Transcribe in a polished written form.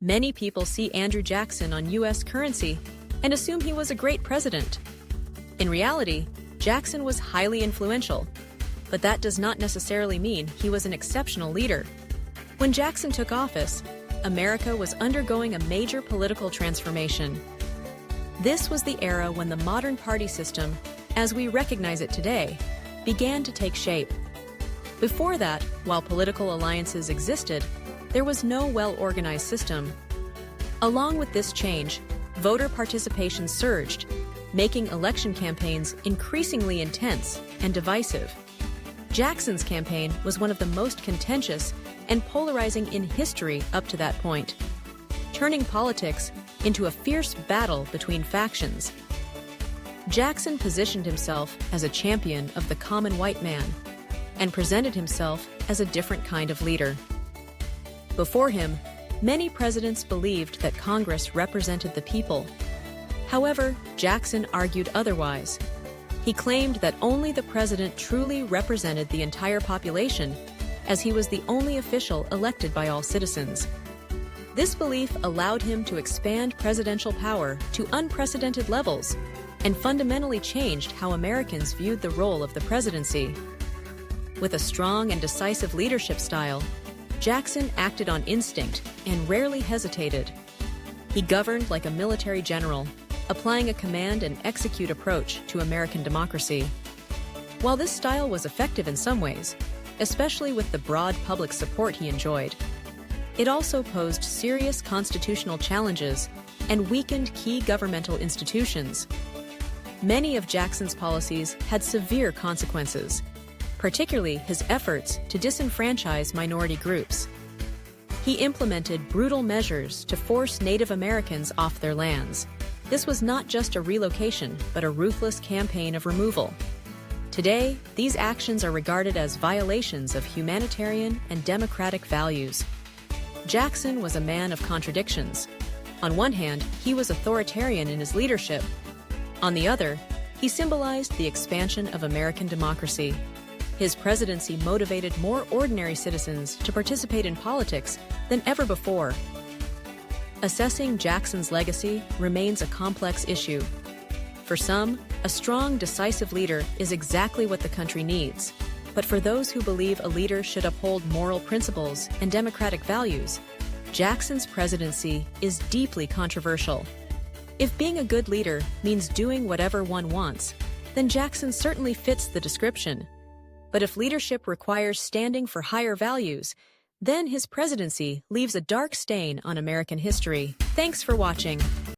Many people see Andrew Jackson on U.S. currency and assume he was a great president. In reality, Jackson was highly influential, but that does not necessarily mean he was an exceptional leader. When Jackson took office, America was undergoing a major political transformation. This was the era when the modern party system, as we recognize it today, began to take shape. Before that, while political alliances existed, there was no well-organized system. Along with this change, voter participation surged, making election campaigns increasingly intense and divisive. Jackson's campaign was one of the most contentious and polarizing in history up to that point, turning politics into a fierce battle between factions. Jackson positioned himself as a champion of the common white man and presented himself as a different kind of leader. Before him, many presidents believed that Congress represented the people. However, Jackson argued otherwise. He claimed that only the president truly represented the entire population, as he was the only official elected by all citizens. This belief allowed him to expand presidential power to unprecedented levels and fundamentally changed how Americans viewed the role of the presidency. With a strong and decisive leadership style, Jackson acted on instinct and rarely hesitated. He governed like a military general, applying a command and execute approach to American democracy. While this style was effective in some ways, especially with the broad public support he enjoyed, it also posed serious constitutional challenges and weakened key governmental institutions. Many of Jackson's policies had severe consequences, particularly his efforts to disenfranchise minority groups. He implemented brutal measures to force Native Americans off their lands. This was not just a relocation, but a ruthless campaign of removal. Today, these actions are regarded as violations of humanitarian and democratic values. Jackson was a man of contradictions. On one hand, he was authoritarian in his leadership. On the other, he symbolized the expansion of American democracy. His presidency motivated more ordinary citizens to participate in politics than ever before. Assessing Jackson's legacy remains a complex issue. For some, a strong, decisive leader is exactly what the country needs. But for those who believe a leader should uphold moral principles and democratic values, Jackson's presidency is deeply controversial. If being a good leader means doing whatever one wants, then Jackson certainly fits the description. But if leadership requires standing for higher values, then his presidency leaves a dark stain on American history. Thanks for watching.